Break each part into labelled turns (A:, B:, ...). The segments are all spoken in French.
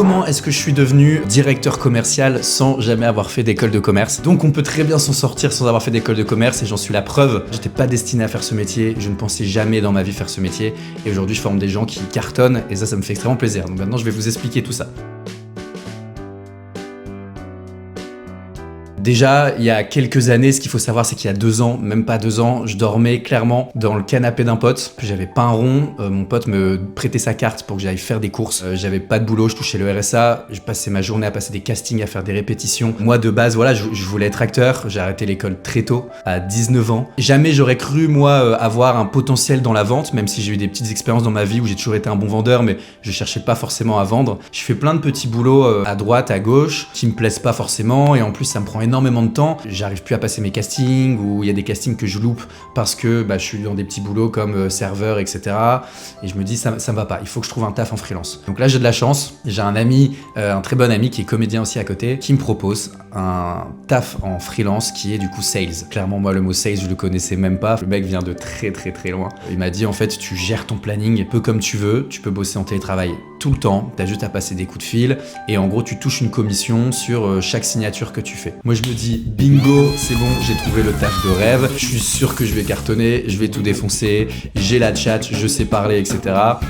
A: comment est-ce que je suis devenu directeur commercial sans jamais avoir fait d'école de commerce? Donc on peut très bien s'en sortir sans avoir fait d'école de commerce et j'en suis la preuve. J'étais pas destiné à faire ce métier, je ne pensais jamais dans ma vie faire ce métier et aujourd'hui je forme des gens qui cartonnent et ça me fait extrêmement plaisir. Donc maintenant je vais vous expliquer tout ça. Déjà, il y a quelques années, ce qu'il faut savoir, c'est qu'il y a 2 ans, même pas 2 ans, je dormais clairement dans le canapé d'un pote. J'avais pas un rond, mon pote me prêtait sa carte pour que j'aille faire des courses. J'avais pas de boulot, je touchais le RSA, je passais ma journée à passer des castings, à faire des répétitions. Moi, de base, voilà, je voulais être acteur, j'ai arrêté l'école très tôt, à 19 ans. Jamais j'aurais cru, moi, avoir un potentiel dans la vente, même si j'ai eu des petites expériences dans ma vie où j'ai toujours été un bon vendeur, mais je cherchais pas forcément à vendre. Je fais plein de petits boulots à droite, à gauche, qui me plaisent pas forcément, et en plus, ça me prend énormément de temps. J'arrive plus à passer mes castings, ou il y a des castings que je loupe parce que je suis dans des petits boulots comme serveur, etc. Et je me dis, ça me va pas, il faut que je trouve un taf en freelance. Donc là, j'ai de la chance, j'ai un ami, un très bon ami qui est comédien aussi à côté, qui me propose un taf en freelance qui est du coup sales. Clairement, moi, le mot sales, je le connaissais même pas. Le mec vient de très très très loin. Il m'a dit, en fait, tu gères ton planning peu comme tu veux, tu peux bosser en télétravail tout le temps, t'as juste à passer des coups de fil, et en gros, tu touches une commission sur chaque signature que tu fais. Moi, je me dis, bingo, c'est bon, j'ai trouvé le taf de rêve, je suis sûr que je vais cartonner, je vais tout défoncer, j'ai la chat, je sais parler, etc.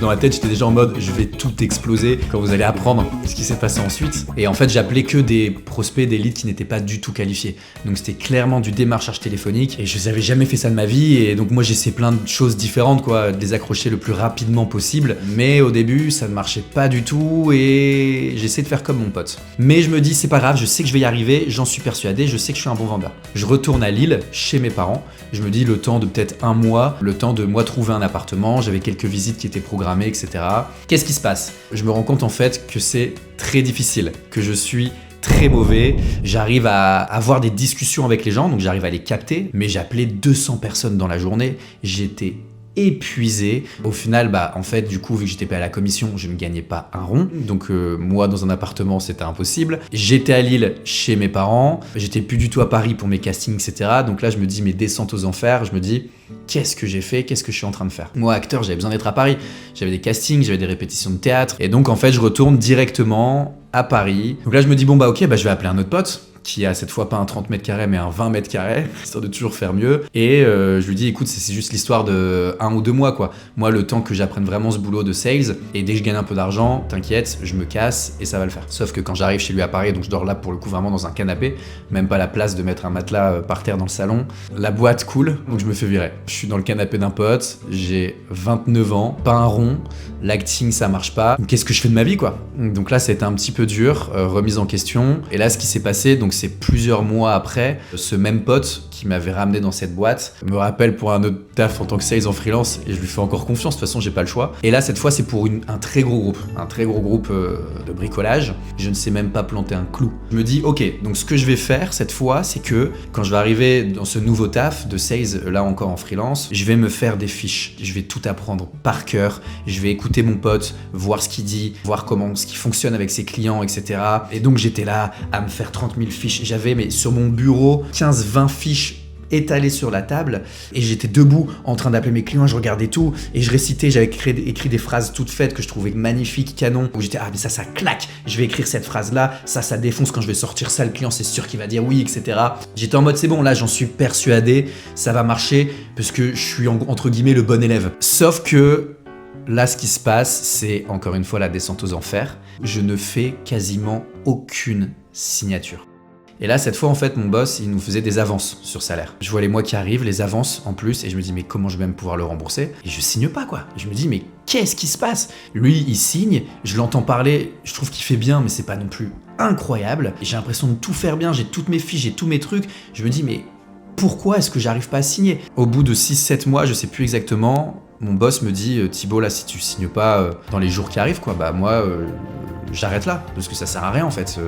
A: Dans la tête, j'étais déjà en mode, je vais tout exploser quand vous allez apprendre ce qui s'est passé ensuite. Et en fait, j'appelais que des prospects, des leads qui n'étaient pas du tout qualifiés. Donc c'était clairement du démarchage téléphonique, et je n'avais jamais fait ça de ma vie, et donc moi, j'essaie plein de choses différentes, quoi, de les accrocher le plus rapidement possible. Mais au début, ça ne marchait pas du tout, et j'essaie de faire comme mon pote. Mais je me dis, c'est pas grave, je sais que je vais y arriver, j'en suis persuadé, je sais que je suis un bon vendeur. Je retourne à Lille, chez mes parents, je me dis le temps de peut-être 1 mois, le temps de moi trouver un appartement, j'avais quelques visites qui étaient programmées, etc. Qu'est-ce qui se passe? Je me rends compte en fait que c'est très difficile, que je suis très mauvais, j'arrive à avoir des discussions avec les gens, donc j'arrive à les capter, mais j'appelais 200 personnes dans la journée, j'étais épuisé. Au final, en fait, du coup, vu que j'étais pas à la commission, je ne gagnais pas un rond. Donc, moi, dans un appartement, c'était impossible. J'étais à Lille, chez mes parents. J'étais plus du tout à Paris pour mes castings, etc. Donc là, je me dis, mes descentes aux enfers. Je me dis, qu'est-ce que j'ai fait? Qu'est-ce que je suis en train de faire? Moi, acteur, j'avais besoin d'être à Paris. J'avais des castings, j'avais des répétitions de théâtre. Et donc, en fait, je retourne directement à Paris. Donc là, je me dis, ok, je vais appeler un autre pote qui a cette fois pas un 30 mètres carrés mais un 20 mètres carrés, histoire de toujours faire mieux. Et je lui dis, écoute, c'est juste l'histoire de 1 ou 2 mois, quoi. Moi, le temps que j'apprenne vraiment ce boulot de sales, et dès que je gagne un peu d'argent, t'inquiète, je me casse et ça va le faire. Sauf que quand j'arrive chez lui à Paris, donc je dors là pour le coup vraiment dans un canapé, même pas la place de mettre un matelas par terre dans le salon, la boîte coule, donc je me fais virer. Je suis dans le canapé d'un pote, j'ai 29 ans, pas un rond, l'acting ça marche pas. Qu'est-ce que je fais de ma vie, quoi? Donc là, c'était un petit peu dur, remise en question. Et là, ce qui s'est passé, donc c'est plusieurs mois après, ce même pote qui m'avait ramené dans cette boîte me rappelle pour un autre taf en tant que sales en freelance, et je lui fais encore confiance, de toute façon j'ai pas le choix. Et là cette fois c'est pour un très gros groupe de bricolage. Je ne sais même pas planter un clou. Je me dis ok, donc ce que je vais faire cette fois, c'est que quand je vais arriver dans ce nouveau taf de sales, là encore en freelance, je vais me faire des fiches, je vais tout apprendre par cœur, je vais écouter mon pote, voir ce qu'il dit, voir ce qui fonctionne avec ses clients, etc. Et donc j'étais là à me faire 30 000 fiches. J'avais mais sur mon bureau 15-20 fiches étalées sur la table, et j'étais debout en train d'appeler mes clients, je regardais tout et je récitais, j'avais écrit des phrases toutes faites que je trouvais magnifiques, canon, où j'étais mais ça claque, je vais écrire cette phrase là, ça défonce, quand je vais sortir ça, le client c'est sûr qu'il va dire oui, etc. J'étais en mode c'est bon, là j'en suis persuadé, ça va marcher parce que je suis entre guillemets le bon élève. Sauf que là, ce qui se passe, c'est encore une fois la descente aux enfers. Je ne fais quasiment aucune signature. Et là, cette fois, en fait, mon boss, il nous faisait des avances sur salaire. Je vois les mois qui arrivent, les avances en plus, et je me dis, mais comment je vais même pouvoir le rembourser? Et je signe pas, quoi. Je me dis, mais qu'est-ce qui se passe? Lui, il signe, je l'entends parler, je trouve qu'il fait bien, mais c'est pas non plus incroyable. Et j'ai l'impression de tout faire bien, j'ai toutes mes fiches, j'ai tous mes trucs. Je me dis, mais pourquoi est-ce que j'arrive pas à signer? Au bout de 6-7 mois, je sais plus exactement, mon boss me dit, Thibaut, là, si tu signes pas dans les jours qui arrivent, quoi, moi, j'arrête là, parce que ça sert à rien, en fait.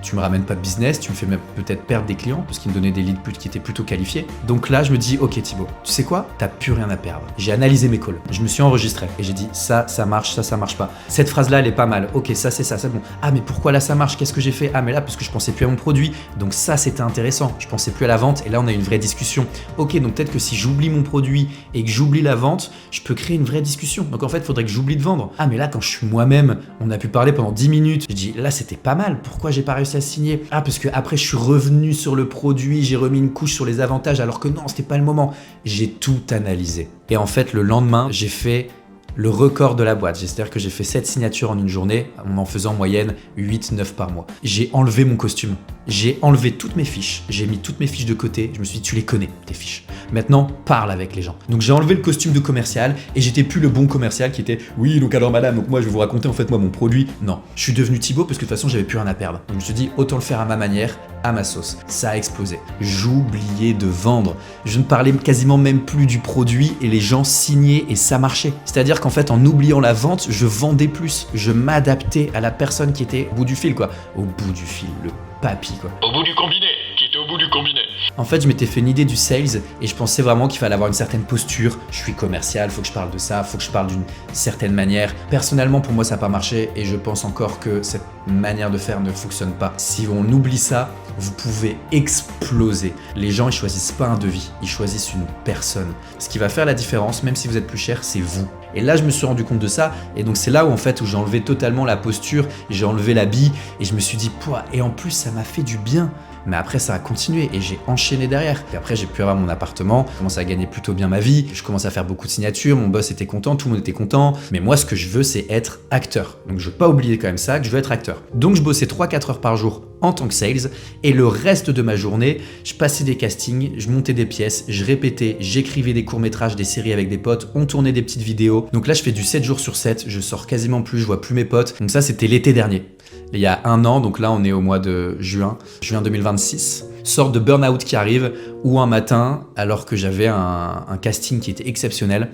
A: tu me ramènes pas de business, tu me fais même peut-être perdre des clients parce qu'ils me donnaient des leads qui étaient plutôt qualifiés. Donc là, je me dis, ok Thibaut, tu sais quoi, t'as plus rien à perdre. J'ai analysé mes calls, je me suis enregistré et j'ai dit ça marche, ça marche pas. Cette phrase-là, elle est pas mal. Ok, ça c'est ça, c'est bon. Ah mais pourquoi là ça marche? Qu'est-ce que j'ai fait? Ah mais là parce que je pensais plus à mon produit. Donc ça c'était intéressant. Je pensais plus à la vente et là on a une vraie discussion. Ok, donc peut-être que si j'oublie mon produit et que j'oublie la vente, je peux créer une vraie discussion. Donc en fait, il faudrait que j'oublie de vendre. Ah mais là quand je suis moi-même, on a pu parler pendant 10 minutes. J'ai dit là c'était pas mal. Pourquoi j'ai pas réussi à signer? Ah parce que après je suis revenu sur le produit, j'ai remis une couche sur les avantages alors que non, c'était pas le moment. J'ai tout analysé. Et en fait, le lendemain, j'ai fait le record de la boîte. C'est-à-dire que j'ai fait 7 signatures en une journée, en faisant en moyenne 8-9 par mois. J'ai enlevé mon costume. J'ai enlevé toutes mes fiches. J'ai mis toutes mes fiches de côté. Je me suis dit, tu les connais, tes fiches. Maintenant, parle avec les gens. Donc j'ai enlevé le costume de commercial et j'étais plus le bon commercial qui était, oui, donc alors madame, donc moi je vais vous raconter en fait moi mon produit. Non, je suis devenu Thibaut parce que de toute façon j'avais plus rien à perdre. Donc je me suis dit, autant le faire à ma manière, à ma sauce. Ça a explosé. J'oubliais de vendre. Je ne parlais quasiment même plus du produit et les gens signaient et ça marchait. C'est-à-dire qu'en fait, en oubliant la vente, je vendais plus. Je m'adaptais à la personne qui était au bout du fil, quoi. Au bout du fil, le papy, quoi.
B: Au bout du combiné, qui était au bout du combiné.
A: En fait, je m'étais fait une idée du sales et je pensais vraiment qu'il fallait avoir une certaine posture. Je suis commercial, faut que je parle de ça, faut que je parle d'une certaine manière. Personnellement, pour moi, ça n'a pas marché et je pense encore que cette manière de faire ne fonctionne pas. Si on oublie ça, vous pouvez exploser. Les gens, ils choisissent pas un devis, ils choisissent une personne. Ce qui va faire la différence, même si vous êtes plus cher, c'est vous. Et là, je me suis rendu compte de ça. Et donc, c'est là où, en fait, où j'ai enlevé totalement la posture, j'ai enlevé l'habit et je me suis dit, pouah, et en plus, ça m'a fait du bien. Mais après, ça a continué et j'ai enchaîné derrière. Et après, j'ai pu avoir mon appartement, j'ai commencé à gagner plutôt bien ma vie, je commençais à faire beaucoup de signatures, mon boss était content, tout le monde était content. Mais moi, ce que je veux, c'est être acteur. Donc, je veux pas oublier quand même ça, que je veux être acteur. Donc, je bossais 3-4 heures par jour en tant que sales et le reste de ma journée, je passais des castings, je montais des pièces, je répétais, j'écrivais des courts-métrages, des séries avec des potes, on tournait des petites vidéos. Donc là, je fais du 7 jours sur 7, je sors quasiment plus, je vois plus mes potes. Donc ça, c'était l'été dernier. Il y a un an, donc là on est au mois de juin 2026, sorte de burn-out qui arrive, où un matin, alors que j'avais un casting qui était exceptionnel,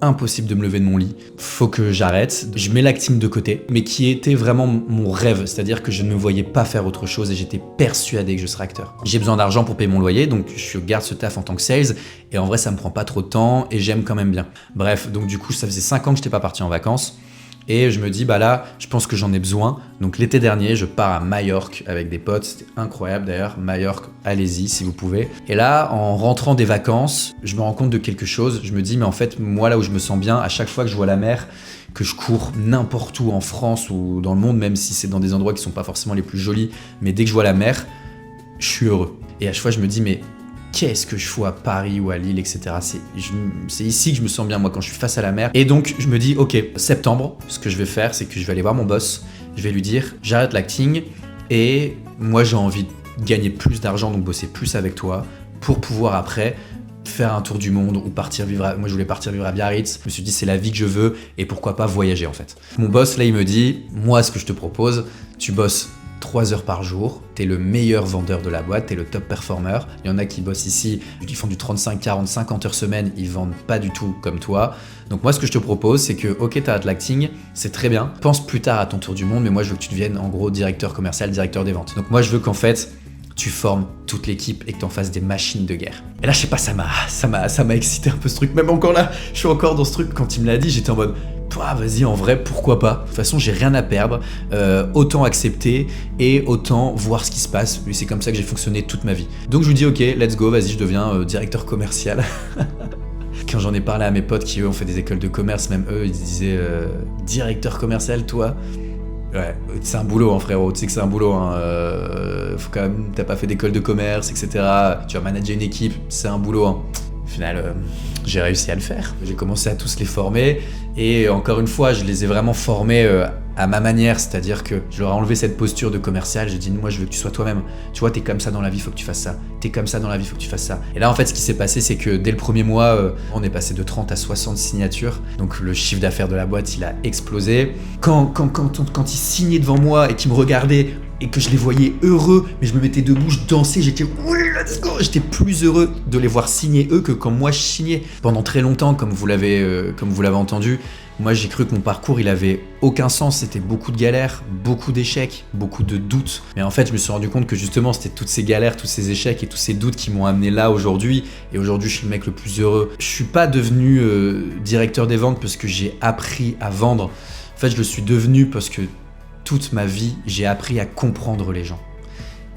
A: impossible de me lever de mon lit, faut que j'arrête, je mets l'acting de côté, mais qui était vraiment mon rêve, c'est-à-dire que je ne me voyais pas faire autre chose et j'étais persuadé que je serais acteur. J'ai besoin d'argent pour payer mon loyer, donc je garde ce taf en tant que sales, et en vrai ça me prend pas trop de temps et j'aime quand même bien. Bref, donc du coup ça faisait 5 ans que j'étais pas parti en vacances, et je me dis, bah là, je pense que j'en ai besoin. Donc l'été dernier, je pars à Majorque avec des potes. C'était incroyable d'ailleurs. Majorque, allez-y si vous pouvez. Et là, en rentrant des vacances, je me rends compte de quelque chose. Je me dis, mais en fait, moi là où je me sens bien, à chaque fois que je vois la mer, que je cours n'importe où en France ou dans le monde, même si c'est dans des endroits qui sont pas forcément les plus jolis, mais dès que je vois la mer, je suis heureux. Et à chaque fois, je me dis, mais qu'est-ce que je fous à Paris ou à Lille, etc. C'est ici que je me sens bien, moi, quand je suis face à la mer. Et donc, je me dis, ok, septembre, ce que je vais faire, c'est que je vais aller voir mon boss, je vais lui dire, j'arrête l'acting, et moi, j'ai envie de gagner plus d'argent, donc bosser plus avec toi, pour pouvoir après faire un tour du monde ou partir vivre moi je voulais partir vivre à Biarritz. Je me suis dit c'est la vie que je veux et pourquoi pas voyager en fait. Mon boss là il me dit moi ce que je te propose, tu bosses 3 heures par jour, t'es le meilleur vendeur de la boîte, t'es le top performer. Il y en a qui bossent ici, ils font du 35, 40, 50 heures semaine, ils vendent pas du tout comme toi. Donc moi ce que je te propose c'est que ok t'arrêtes l'acting, c'est très bien, pense plus tard à ton tour du monde, mais moi je veux que tu deviennes en gros directeur commercial, directeur des ventes. Donc moi je veux qu'en fait tu formes toute l'équipe et que t'en fasses des machines de guerre. Et là je sais pas, ça m'a excité un peu ce truc, même encore là, je suis encore dans ce truc, quand il me l'a dit j'étais en mode vas-y, en vrai, pourquoi pas. De toute façon, j'ai rien à perdre. Autant accepter et autant voir ce qui se passe. Et c'est comme ça que j'ai fonctionné toute ma vie. Donc je vous dis, ok, let's go, vas-y, je deviens directeur commercial. Quand j'en ai parlé à mes potes qui, eux, ont fait des écoles de commerce, même eux, ils disaient directeur commercial, toi. Ouais, c'est un boulot, hein, frérot. Tu sais que c'est un boulot. Hein. Faut quand même, t'as pas fait d'école de commerce, etc. Tu vas manager une équipe, c'est un boulot. Hein. Au final, j'ai réussi à le faire. J'ai commencé à tous les former et encore une fois, je les ai vraiment formés à ma manière, c'est-à-dire que je leur ai enlevé cette posture de commercial. J'ai dit moi je veux que tu sois toi-même. Tu vois, t'es comme ça dans la vie, faut que tu fasses ça. T'es comme ça dans la vie, faut que tu fasses ça. Et là en fait, ce qui s'est passé, c'est que dès le premier mois, on est passé de 30 à 60 signatures. Donc le chiffre d'affaires de la boîte, il a explosé. Quand ils signaient devant moi et qu'ils me regardaient et que je les voyais heureux, mais je me mettais debout, je dansais, j'étais oui, let's go. J'étais plus heureux de les voir signer eux que quand moi je signais. Pendant très longtemps, comme vous l'avez entendu, Moi, j'ai cru que mon parcours, il avait aucun sens. C'était beaucoup de galères, beaucoup d'échecs, beaucoup de doutes. Mais en fait, je me suis rendu compte que justement, c'était toutes ces galères, tous ces échecs et tous ces doutes qui m'ont amené là aujourd'hui. Et aujourd'hui, je suis le mec le plus heureux. Je suis pas devenu directeur des ventes parce que j'ai appris à vendre. En fait, je le suis devenu parce que toute ma vie, j'ai appris à comprendre les gens.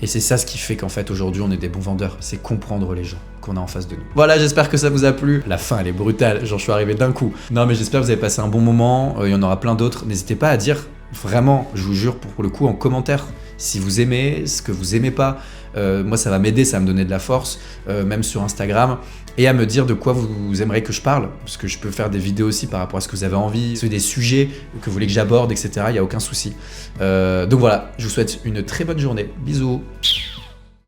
A: Et c'est ça ce qui fait qu'en fait aujourd'hui on est des bons vendeurs, c'est comprendre les gens qu'on a en face de nous. Voilà, j'espère que ça vous a plu. La fin elle est brutale, genre je suis arrivé d'un coup. Non mais j'espère que vous avez passé un bon moment, il y en aura plein d'autres. N'hésitez pas à dire vraiment, je vous jure pour le coup en commentaire, si vous aimez, ce que vous aimez pas. Moi ça va m'aider, ça va me donner de la force, même sur Instagram. Et à me dire de quoi vous aimeriez que je parle, parce que je peux faire des vidéos aussi par rapport à ce que vous avez envie, des sujets que vous voulez que j'aborde, etc. Il n'y a aucun souci. Donc voilà, je vous souhaite une très bonne journée. Bisous.